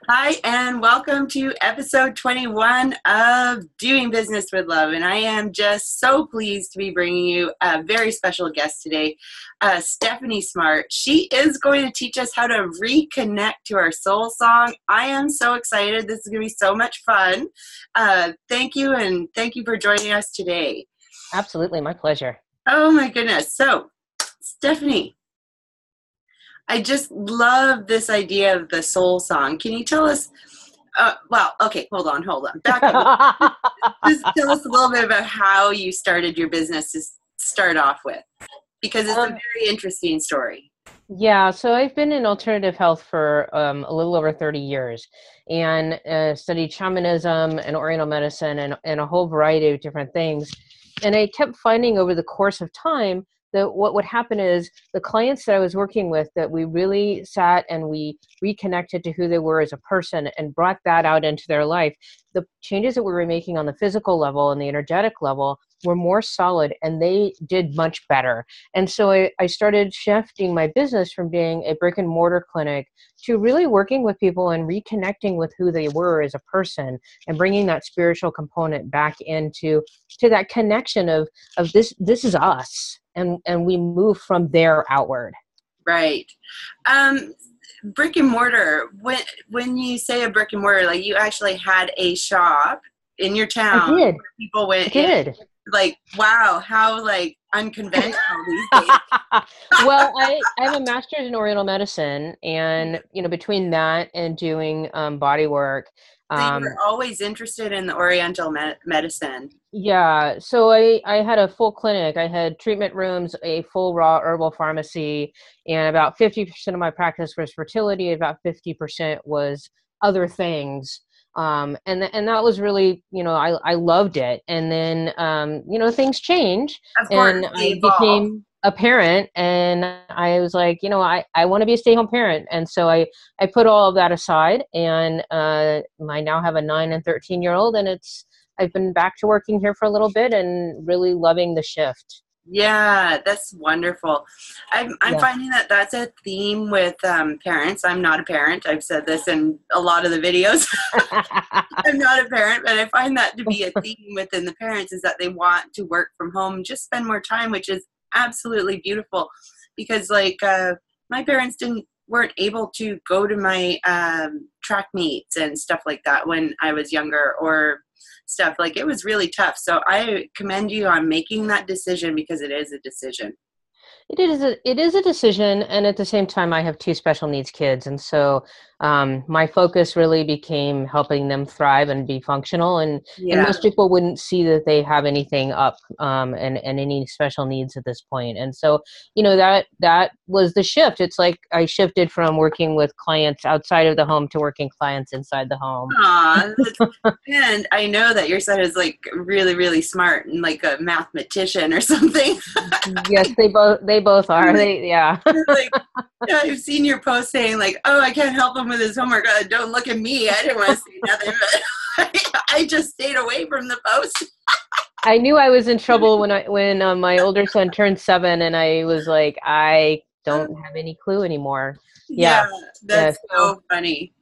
Hi, and welcome to episode 21 of Doing Business with Love. And I am just so pleased to be bringing you a very special guest today, Stephanie Smart. She is going to teach us how to reconnect to our soul song. I am so excited. This is going to be so much fun. Thank you, and thank you for joining us today. Absolutely, my pleasure. Oh, my goodness. So, Stephanie, I just love this idea of the soul song. Can you tell us? Okay, hold on. Back up. Just tell us a little bit about how you started your business to start off with, because it's a very interesting story. Yeah, so I've been in alternative health for a little over 30 years and studied shamanism and Oriental medicine and a whole variety of different things. And I kept finding over the course of time that what would happen is the clients that I was working with, that we really sat and we reconnected to who they were as a person and brought that out into their life. The changes that we were making on the physical level and the energetic level were more solid, and they did much better. And so I started shifting my business from being a brick and mortar clinic to really working with people and reconnecting with who they were as a person and bringing that spiritual component back into that connection of this is us, and we move from there outward. Right. Brick and mortar. When you say a brick and mortar, like you actually had a shop in your I town did. where people I went in. did. Like, wow, how like unconventional these days. Well, I have a master's in Oriental medicine, and between that and doing body work, So you were um, always interested in the Oriental medicine. yeah. So I had a full clinic. I had treatment rooms, a full raw herbal pharmacy, and about 50% of my practice was fertility. About 50% was other things. And that was really, I loved it. And then, things change, Of course, and they I evolve. became a parent, and I was like, I want to be a stay-home parent. And so I put all of that aside, and I now have a 9 and 13-year-old, and I've been back to working here for a little bit and really loving the shift. Yeah, that's wonderful. I'm Yeah. finding that that's a theme with parents. I'm not a parent. I've said this in a lot of the videos. I'm not a parent, but I find that to be a theme within the parents is that they want to work from home, just spend more time, which is absolutely beautiful. Because like my parents weren't able to go to my track meets and stuff like that when I was younger, or stuff like it was really tough. So I commend you on making that decision, because it is a decision. It is a decision, and at the same time, I have two special needs kids, and so my focus really became helping them thrive and be functional. And Yeah. most people wouldn't see that they have anything up, and any special needs at this point. And so, that was the shift. It's like I shifted from working with clients outside of the home to working clients inside the home. Aw, and I know that your son is like really, really smart and like a mathematician or something. Yes, they both are. Yeah. Like, yeah, I've seen your post saying like, "Oh, I can't help him with his homework. Don't look at me. I didn't want to say nothing, but I just stayed away from the post." I knew I was in trouble when my older son turned 7, and I was like, I don't have any clue anymore. Yeah, Yeah, yeah. that's So so funny.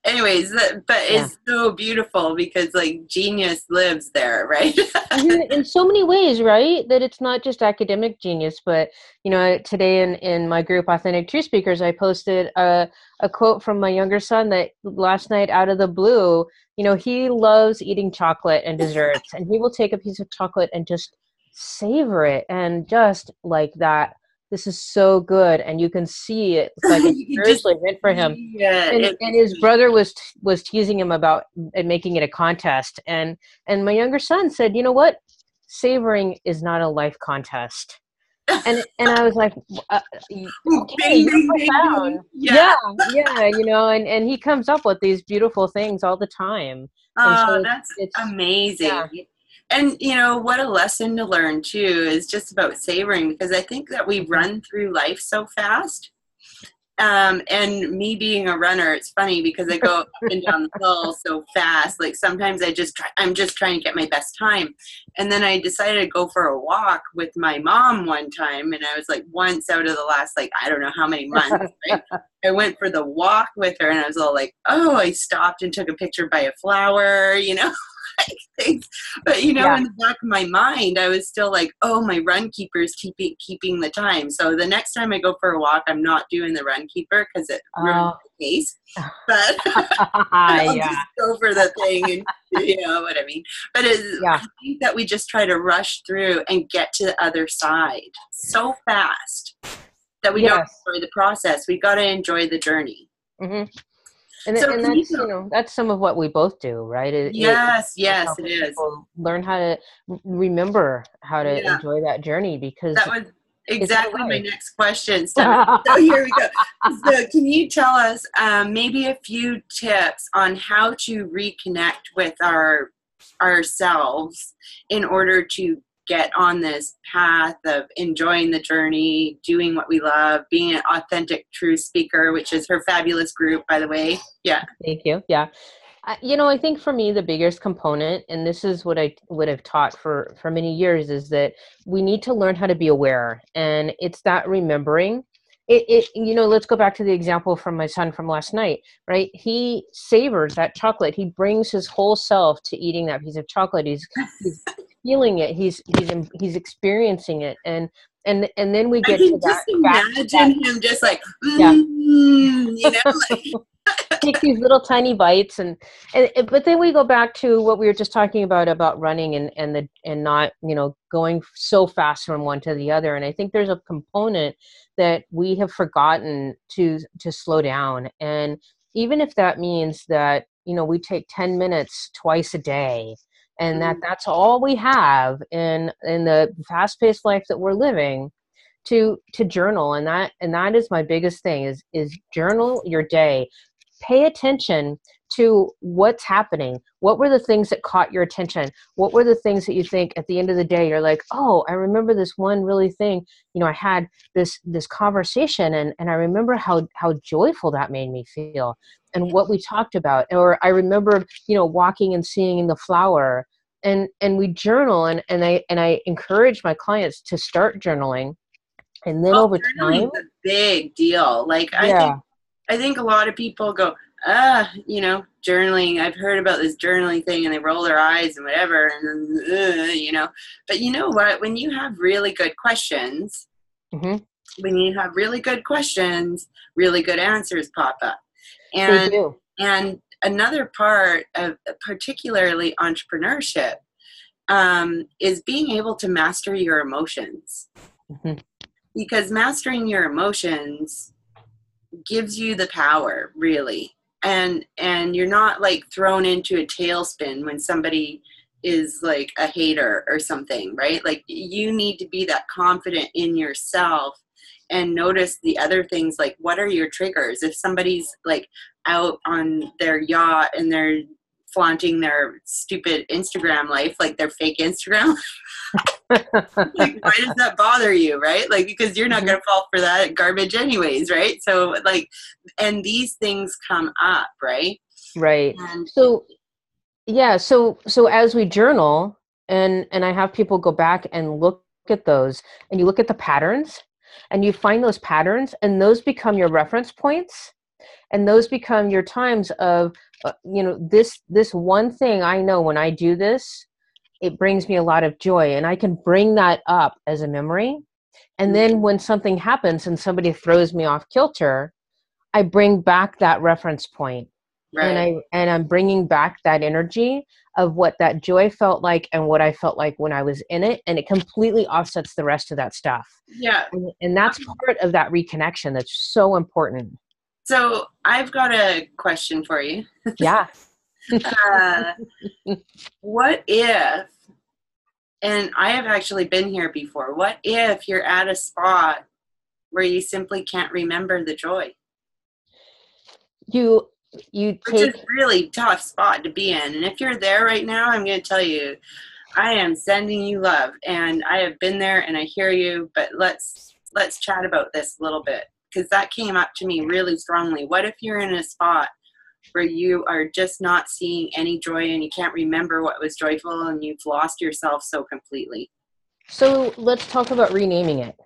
Anyways, but yeah, it's so beautiful because like genius lives there, right? in so many ways, right? That it's not just academic genius, but today in my group, Authentic True Speakers, I posted a quote from my younger son that last night, out of the blue, he loves eating chocolate and desserts, and he will take a piece of chocolate and just savor it, and just like that. This is so good, and you can see it. It's like it's You just seriously meant for him. see And his brother was teasing him about making it a contest, and my younger son said, "You know what? Savoring is not a life contest." And I was like, "Okay, bing, you're bing, bing, bing. profound." Yeah. Yeah, yeah, and he comes up with these beautiful things all the time, and so Oh, that's it's amazing. yeah. And you know, what a lesson to learn too is just about savoring, because I think that we run through life so fast And me being a runner, it's funny because I go up and down the hill so fast. Like sometimes I'm just trying to get my best time. And then I decided to go for a walk with my mom one time. And I was like once out of the last, like, I don't know how many months, right? I went for the walk with her and I was all like, oh, I stopped and took a picture by a flower, like things. But in the back of my mind, I was still like, oh, my run keeper's keeping the time. So the next time I go for a walk, I'm not doing the run keeper because it ruins the pace. But I'll just go for the thing, and you know what I mean. But I think that we just try to rush through and get to the other side so fast that we don't enjoy the process. We got to enjoy the journey. Mm-hmm. And that's that's some of what we both do, right? Yes, it is. Learn how to remember how to enjoy that journey, because that was exactly my next question, Steph. So here we go. So can you tell us maybe a few tips on how to reconnect with ourselves in order to get on this path of enjoying the journey, doing what we love, being an authentic, true speaker, which is her fabulous group, by the way. Yeah. Thank you. Yeah. I think for me, the biggest component, and this is what I've taught for many years, is that we need to learn how to be aware. And it's that remembering. Let's go back to the example from my son from last night, right? He savors that chocolate. He brings his whole self to eating that piece of chocolate. He's feeling it. He's experiencing it. And then we get to that. Imagine him just like, take these little tiny bites, but then we go back to what we were just talking about running and not going so fast from one to the other. And I think there's a component that we have forgotten to slow down. And even if that means that we take 10 minutes twice a day, and that's all we have in the fast-paced life that we're living, to journal. And that is my biggest thing is journal your day. Pay attention to what's happening. What were the things that caught your attention? What were the things that you think at the end of the day, you're like, oh, I remember this one really thing. I had this conversation and I remember how joyful that made me feel and what we talked about. Or I remember, walking and seeing the flower, and we journal, and I encourage my clients to start journaling. And then over time, a big deal. Like I think a lot of people go, journaling. I've heard about this journaling thing, and they roll their eyes and whatever, and But you know what? When you have really good questions, really good answers pop up. And they do. And another part of particularly entrepreneurship is being able to master your emotions. Mm-hmm. Because mastering your emotions gives you the power, really. And you're not like thrown into a tailspin when somebody is like a hater or something, right? Like you need to be that confident in yourself and notice the other things, like what are your triggers? If somebody's like out on their yacht and they're flaunting their stupid Instagram life, like their fake Instagram, like why does that bother you, right? Like because you're not going to fall for that garbage anyways, right? So like, and these things come up, right? Right. And so as we journal, and I have people go back and look at those, and you look at the patterns, and you find those patterns, and those become your reference points, and those become your times of this one thing I know when I do this, it brings me a lot of joy, and I can bring that up as a memory. And then when something happens and somebody throws me off kilter, I bring back that reference point. Right. And I'm bringing back that energy of what that joy felt like and what I felt like when I was in it, and it completely offsets the rest of that stuff. Yeah. And that's part of that reconnection that's so important. So I've got a question for you. Yeah. What if, and I have actually been here before, what if you're at a spot where you simply can't remember the joy? Which is a really tough spot to be in. And if you're there right now, I'm going to tell you, I am sending you love, and I have been there and I hear you, but let's chat about this a little bit. because that came up to me really strongly. What if you're in a spot where you are just not seeing any joy and you can't remember what was joyful and you've lost yourself so completely? So let's talk about renaming it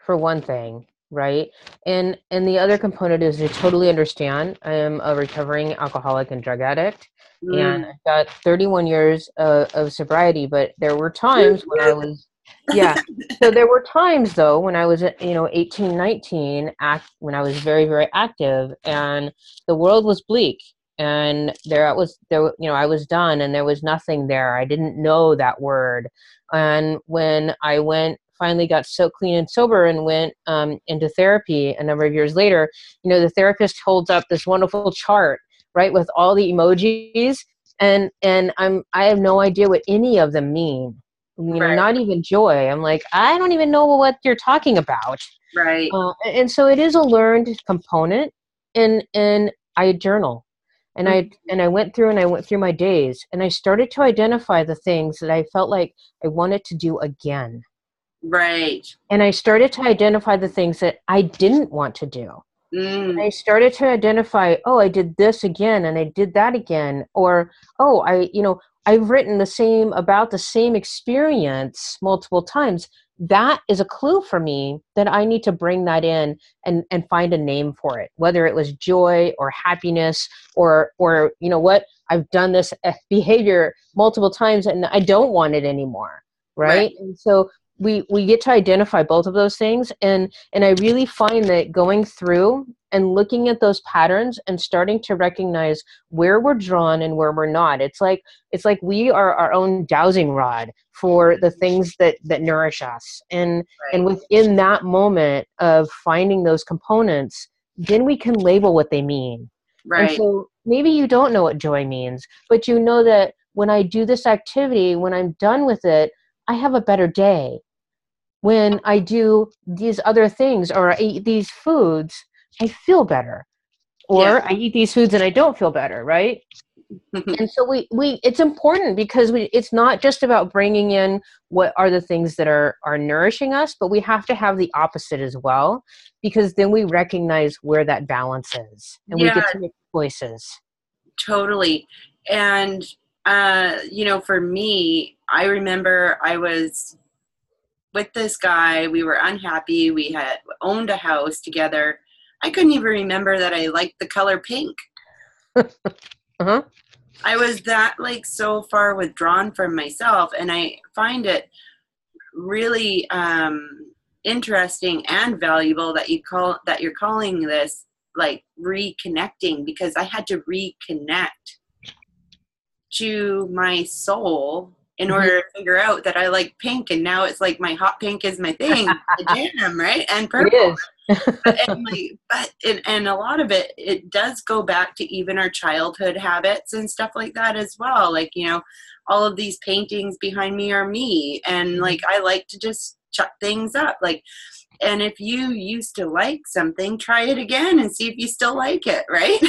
for one thing, right? And the other component is I totally understand. I am a recovering alcoholic and drug addict, and Mm. I've got 31 years of sobriety. But there were times when I was, yeah. So there were times though when I was, 18, 19, when I was very, very active, and the world was bleak. And I was done, and there was nothing there. I didn't know that word. And when I finally got so clean and sober and went into therapy a number of years later, the therapist holds up this wonderful chart, right, with all the emojis, and I have no idea what any of them mean. Right, Not even joy. I'm like, I don't even know what you're talking about. right. And so it is a learned component, and I journal, and I Mhm. and I went through my days, and I started to identify the things that I felt like I wanted to do again, Right. and I started to identify the things that I didn't want to do. Mm. I started to identify, oh, I did this again and I did that again. Or, oh, I've written about the same experience multiple times. That is a clue for me that I need to bring that in and find a name for it, whether it was joy or happiness or what, I've done this behavior multiple times and I don't want it anymore. Right, Right. And so we get to identify both of those things, and I really find that going through and looking at those patterns and starting to recognize where we're drawn and where we're not. It's like we are our own dowsing rod for the things that nourish us. And right, within that moment of finding those components, then we can label what they mean. And right. so maybe you don't know what joy means, but you know that when I do this activity, when I'm done with it, I have a better day. When I do these other things or I eat these foods, I feel better. Yeah. Or I eat these foods and I don't feel better, right? And so we it's important because it's not just about bringing in what are the things that are nourishing us, but we have to have the opposite as well, because then we recognize where that balance is and we Yeah, get to make choices. totally. And for me, I remember I was with this guy. We were unhappy. We had owned a house together. I couldn't even remember that I liked the color pink. Uh-huh. I was that like so far withdrawn from myself, and I find it really interesting and valuable that you're calling this like reconnecting, because I had to reconnect to my soul in Hmm. order to figure out that I like pink, and now it's like my hot pink is my thing, the jam, right? And It purple. is. And a lot of it does go back to even our childhood habits and stuff like that as well. Like, all of these paintings behind me are me, and like I like to just chuck things up. Like, and if you used to like something, try it again and see if you still like it, right?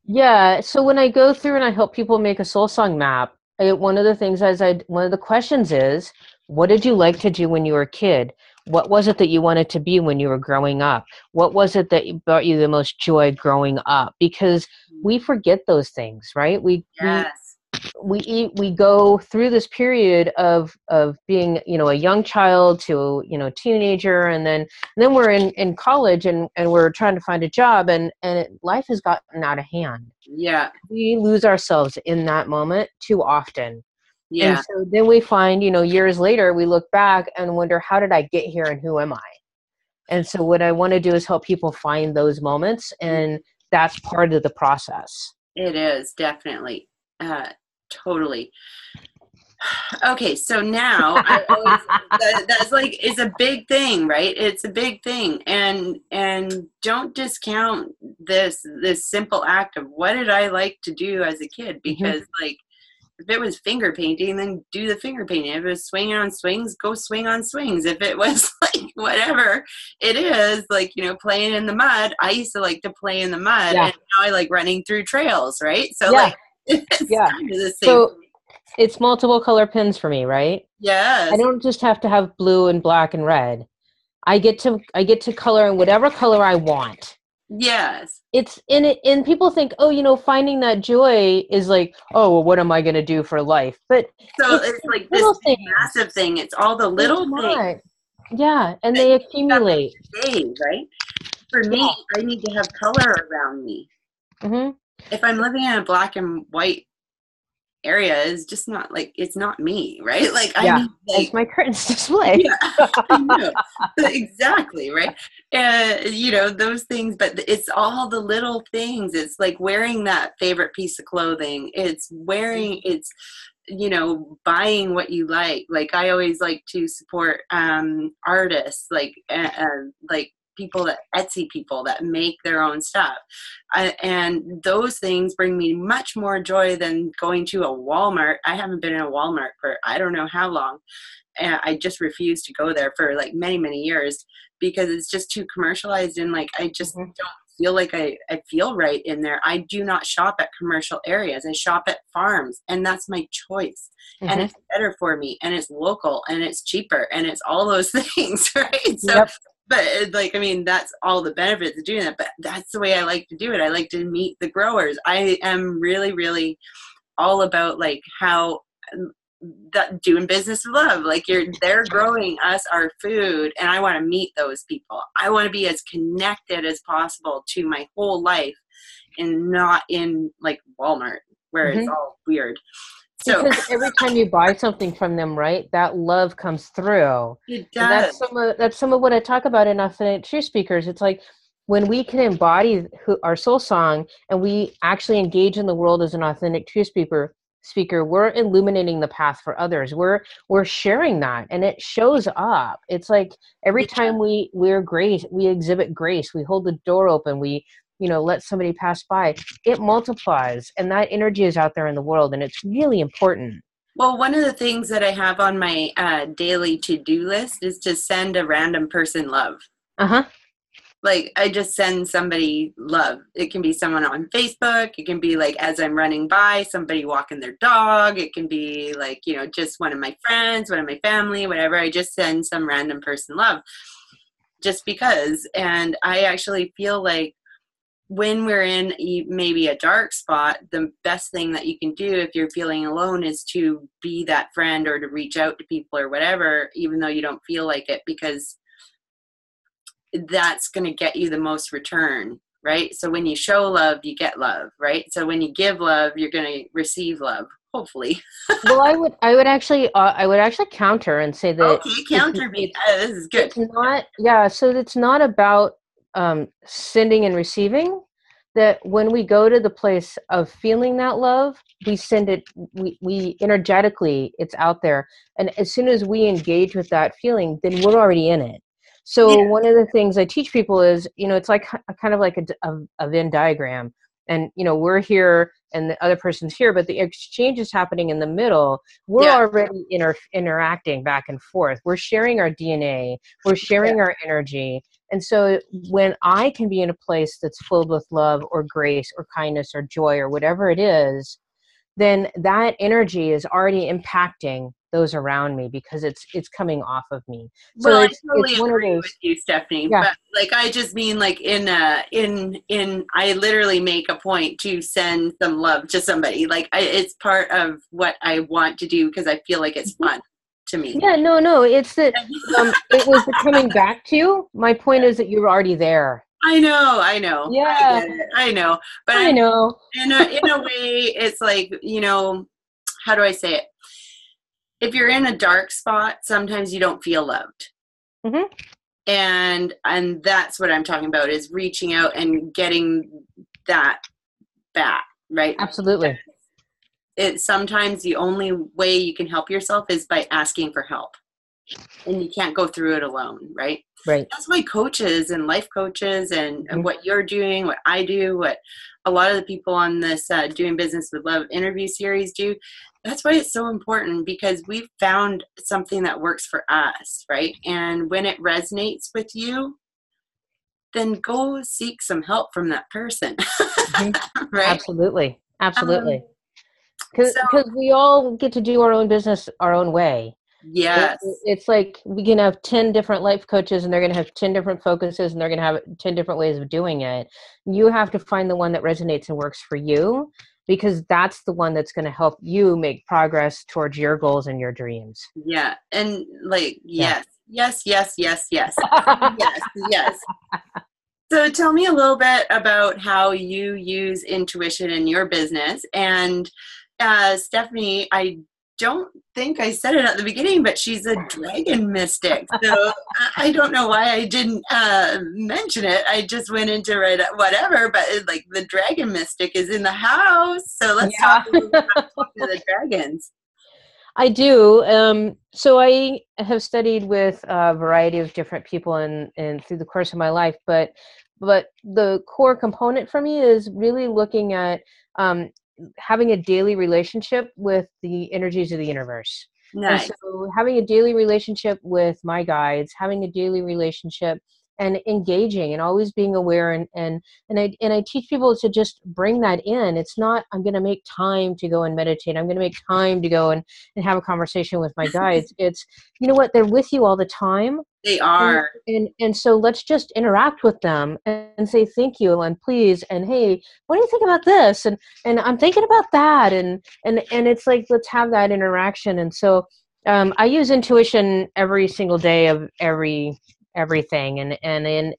Yeah, so when I go through and I help people make a soul song map, one of the questions is, what did you like to do when you were a kid? What was it that you wanted to be when you were growing up? What was it that brought you the most joy growing up? Because we forget those things, right? Yes. We go through this period of being a young child to teenager, and then we're in college, and we're trying to find a job, and life has gotten out of hand. Yeah. We lose ourselves in that moment too often. And Yeah. so then we find, years later, we look back and wonder, how did I get here and who am I? And so what I want to do is help people find those moments, and that's part of the process. It is definitely, uh, totally. Okay, so now I always that's like is a big thing, right? It's a big thing, and don't discount this simple act of what did I like to do as a kid? Hmm. Because like if it was finger painting, then do the finger painting. If it was swinging on swings, go swing on swings. If it was like whatever it is, like playing in the mud. I used to like to play in the mud, Yeah. and now I like running through trails, right? So Yeah. like it's Yeah. kind of the same. So it's multiple color pins for me, right? I Yes. don't just have to have blue and black and red. I get to color in whatever color I want. Yes. It's in it, and people think, oh, finding that joy is like, oh, well, what am I going to do for life? But So it's it's the like this little big, things. massive thing. It's all the It's little things not. Yeah, and that they that accumulate. make the day, right? For me, I need to have color around me. Hmm. If I'm living in a black and white area, it's just not like, it's not me, right? Like I Yeah, need it's like, my curtains display. yeah, I know. Exactly, right? And those things, but it's all the little things. It's like wearing that favorite piece of clothing. It's wearing, it's buying what you like. Like I always like to support artists, like people that Etsy people that make their own stuff. And those things bring me much more joy than going to a Walmart. I haven't been in a Walmart for I don't know how long. And I just refuse to go there for like many, many years because it's just too commercialized, and like I just Mhm. don't feel like I feel right in there. I do not shop at commercial areas. I shop at farms, and that's my choice. And Mhm. it's better for me, and it's local, and it's cheaper, and it's all those things, right? So, Yep. but like, I mean, that's all the benefits of doing that, but that's the way I like to do it. I like to meet the growers. I am really, really all about like how that doing business with love, like they're growing us our food, and I want to meet those people. I want to be as connected as possible to my whole life, and not in like Walmart where it's Mhm. all weird. So Because every time you buy something from them, right, that love comes through. it And does. that's some of what I talk about in Authentic True Speakers. It's like when we can embody our soul song and we actually engage in the world as an authentic true speaker, we're illuminating the path for others. We're sharing that, and it shows up. It's like every Yeah. time we're grace, we exhibit grace, we hold the door open, we let somebody pass by, it multiplies, and that energy is out there in the world, and it's really important. Well, one of the things that I have on my daily to-do list is to send a random person love. Uh-huh. Like I just send somebody love. It can be someone on Facebook. It can be like as I'm running by, somebody walking their dog. It can be like, just one of my friends, one of my family, whatever. I just send some random person love just because. And I actually feel like when we're in maybe a dark spot, the best thing that you can do if you're feeling alone is to be that friend or to reach out to people or whatever, even though you don't feel like it, because that's going to get you the most return, right? So when you show love, you get love, right? So when you give love, you're going to receive love, hopefully. Well, I would actually counter and say that Okay, it's counter me. it's This is good. it's not, yeah, so it's not about sending and receiving. That when we go to the place of feeling that love, we send it, we energetically, it's out there, and as soon as we engage with that feeling, then we're already in it. So Yeah, one of the things I teach people is, it's like kind of like a Venn diagram, and we're here and the other person's here, but the exchange is happening in the middle. We're yeah, already interacting back and forth. We're sharing our DNA, we're yeah. sharing our energy. And so when I can be in a place that's filled with love or grace or kindness or joy or whatever it is, then that energy is already impacting those around me because it's coming off of me. So Well, I it's totally one of agree with those. you, Stephanie. Yeah. But like, I just mean like in I literally make a point to send some love to somebody. Like, it's part of what I want to do because I feel like it's fun to me. Yeah, no, it's that it was the coming back to you. My point is that you're already there. I know, I Yeah, get it, I know. But I I'm know. in a way, it's like, how do I say it? If you're in a dark spot, sometimes you don't feel loved. Hmm. And that's what I'm talking about, is reaching out and getting that back, right? Absolutely. It's sometimes the only way you can help yourself is by asking for help, and you can't go through it alone, right? Right. That's why coaches and life coaches and Hmm. what you're doing, what I do, what a lot of the people on this Doing Business with Love interview series do. That's why it's so important, because we've found something that works for us, right? And when it resonates with you, then go seek some help from that person, Hmm. right? Absolutely. Um, Absolutely. so Because we all get to do our own business our own way. Yes. It's like we can have 10 different life coaches and they're going to have 10 different focuses and they're going to have 10 different ways of doing it. You have to find the one that resonates and works for you, because that's the one that's going to help you make progress towards your goals and your dreams. Yeah. And like, Yeah. yes, yes, yes, yes, yes, yes. So tell me a little bit about how you use intuition in your business. And Stephanie, I don't think I said it at the beginning, but she's a dragon mystic. So I don't know why I didn't mention it. I just went into whatever, but like the dragon mystic is in the house. So let's talk a little bit about talking to the dragons. I do. So I have studied with a variety of different people and through the course of my life, but the core component for me is really looking at um, having a daily relationship with the energies of the universe. And Nice. so having a daily relationship with my guides, having a daily relationship and engaging and always being aware and I teach people to just bring that in. It's not, I'm going to make time to go and meditate. I'm going to make time to go and have a conversation with my guides. It's, you know what, they're with you all the time. They are. And so let's just interact with them and say thank you and please and hey, what do you think about this? And I'm thinking about that and it's like let's have that interaction. And so I use intuition every single day of everything and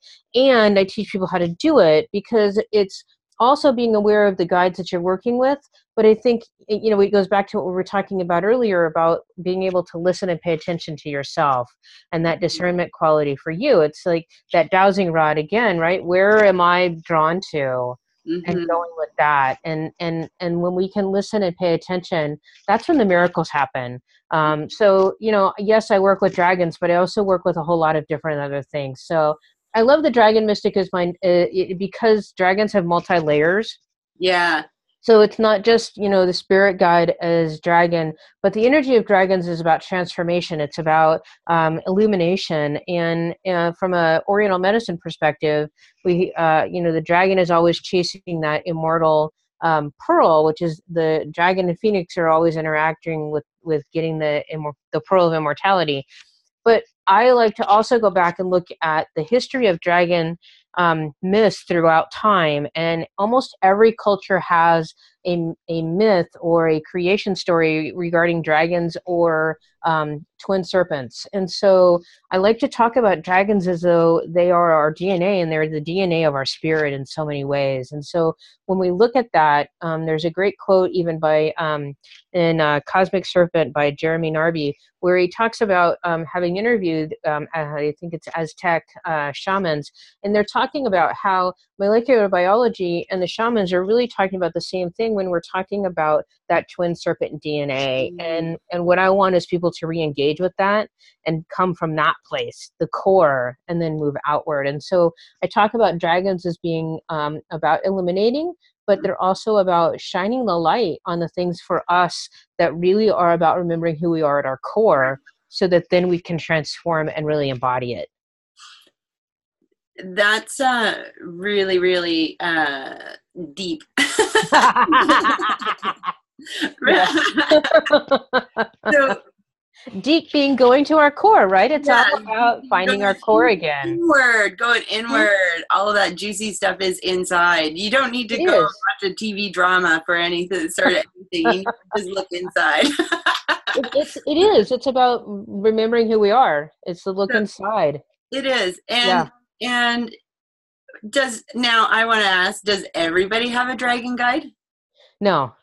I teach people how to do it, because it's also being aware of the guides that you're working with. But I think, you know, it goes back to what we were talking about earlier about being able to listen and pay attention to yourself and that discernment quality for you. It's like that dowsing rod again, right? Where am I drawn to? And Mm-hmm. going with that. And when we can listen and pay attention, that's when the miracles happen. So, you know, yes, I work with dragons, but I also work with a whole lot of different other things. So I love the dragon mystic as mine because dragons have multi layers. Yeah. So it's not just, you know, the spirit guide as dragon, but the energy of dragons is about transformation. It's about illumination. And from a Oriental medicine perspective, we, you know, the dragon is always chasing that immortal pearl, which is the dragon and phoenix are always interacting with getting the pearl of immortality. But I like to also go back and look at the history of dragon myths throughout time. And almost every culture has a myth or a creation story regarding dragons or twin serpents. And so I like to talk about dragons as though they are our DNA and they're the DNA of our spirit in so many ways. And so when we look at that, there's a great quote even by in Cosmic Serpent by Jeremy Narby, where he talks about having interviewed, I think it's Aztec shamans, and they're talking about how molecular biology and the shamans are really talking about the same thing when we're talking about that twin serpent DNA. And what I want is people to re-engage with that and come from that place, the core, and then move outward. And so I talk about dragons as being about eliminating, but they're also about shining the light on the things for us that really are about remembering who we are at our core, so that then we can transform and really embody it. That's really, really deep. So, deep being going to our core, right? It's all about finding our core again. Going inward. All of that juicy stuff is inside. You don't need to go watch a TV drama for anything, sort of anything. You need to just look inside. It is. It's about remembering who we are. It's the look inside. It is. And now I want to ask, does everybody have a dragon guide? No.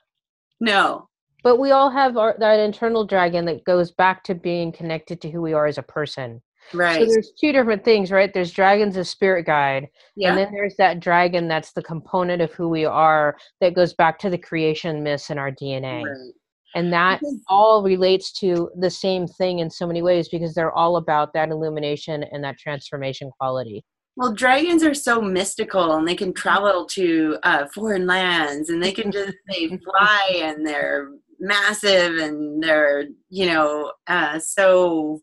But we all have that internal dragon that goes back to being connected to who we are as a person. Right. So there's two different things, right? There's dragons as spirit guide. Yeah. And then there's that dragon that's the component of who we are that goes back to the creation myths in our DNA. Right. And that all relates to the same thing in so many ways, because they're all about that illumination and that transformation quality. Well, dragons are so mystical, and they can travel to foreign lands, and they can just, they fly, and they're massive, and they're, you know, so,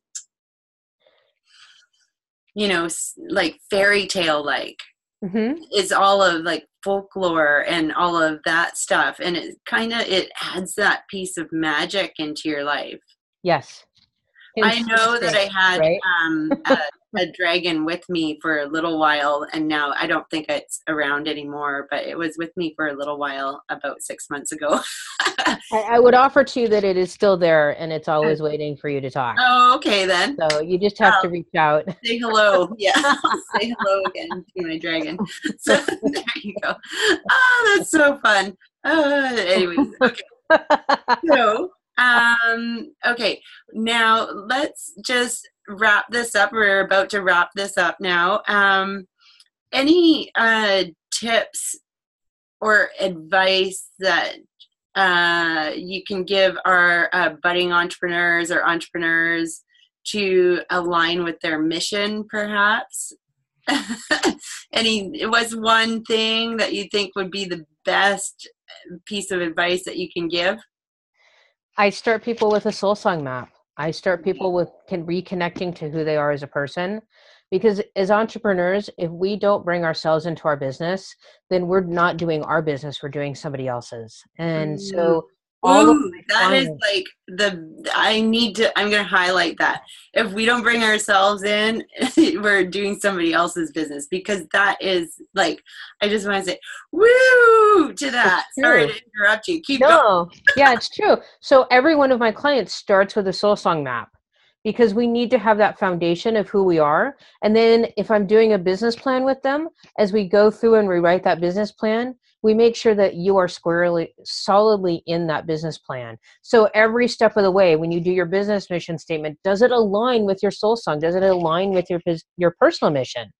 you know, like fairy tale like. Mm-hmm. It's all of like folklore and all of that stuff, and it adds that piece of magic into your life. Yes. I know that I had right? a dragon with me for a little while, and now I don't think it's around anymore, but it was with me for a little while about 6 months ago. I would offer to you that it is still there and it's always waiting for you to talk. Oh, okay then. So you just have to reach out. Say hello. Yeah, I'll say hello again to my dragon. So there you go. Oh, that's so fun. Anyways, okay. So, okay, now let's just wrap this up. We're about to wrap this up now. Any tips or advice that you can give our budding entrepreneurs or entrepreneurs to align with their mission, perhaps? What's one thing that you think would be the best piece of advice that you can give? I start people with a soul song map. I start people with reconnecting to who they are as a person. Because as entrepreneurs, if we don't bring ourselves into our business, then we're not doing our business, we're doing somebody else's. And so all of Ooh, my that is clients, like I'm going to highlight that. If we don't bring ourselves in, we're doing somebody else's business, because that is like, I just want to say, woo to that. Sorry to interrupt you. Keep going. Yeah, it's true. So every one of my clients starts with a soul song map, because we need to have that foundation of who we are. And then if I'm doing a business plan with them, as we go through and rewrite that business plan, we make sure that you are solidly in that business plan. So every step of the way, when you do your business mission statement, does it align with your soul song? Does it align with your personal mission?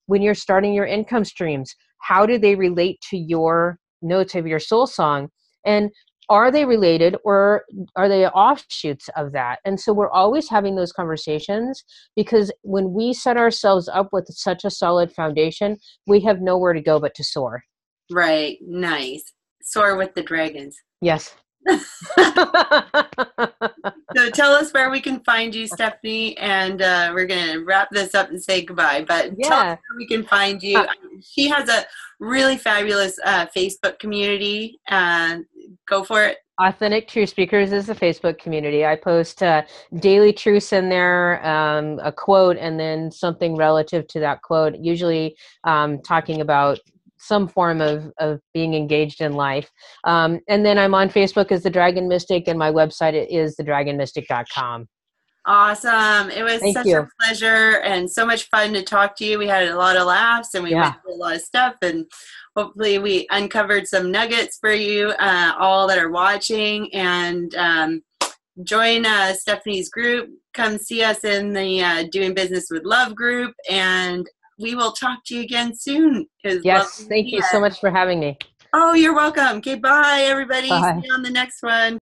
When you're starting your income streams, how do they relate to your notes of your soul song? And are they related, or are they offshoots of that? And so we're always having those conversations, because when we set ourselves up with such a solid foundation, we have nowhere to go but to soar. Right. Nice. Soar with the dragons. Yes. So tell us where we can find you, Stephanie, and we're going to wrap this up and say goodbye. But tell us where we can find you. She has a really fabulous Facebook community. Go for it. Authentic True Speakers is the Facebook community. I post daily truths in there, a quote, and then something relative to that quote, usually talking about some form of being engaged in life. And then I'm on Facebook as The Dragon Mystic, and my website is thedragonmystic.com. Awesome. It was Thank such you. a pleasure and so much fun to talk to you. We had a lot of laughs, and we went through a lot of stuff, and hopefully we uncovered some nuggets for you all that are watching. And join Stephanie's group. Come see us in the Doing Business with Love group, and we will talk to you again soon. Yes, thank you so much for having me. Oh, you're welcome. Okay, bye, everybody. Bye. See you on the next one.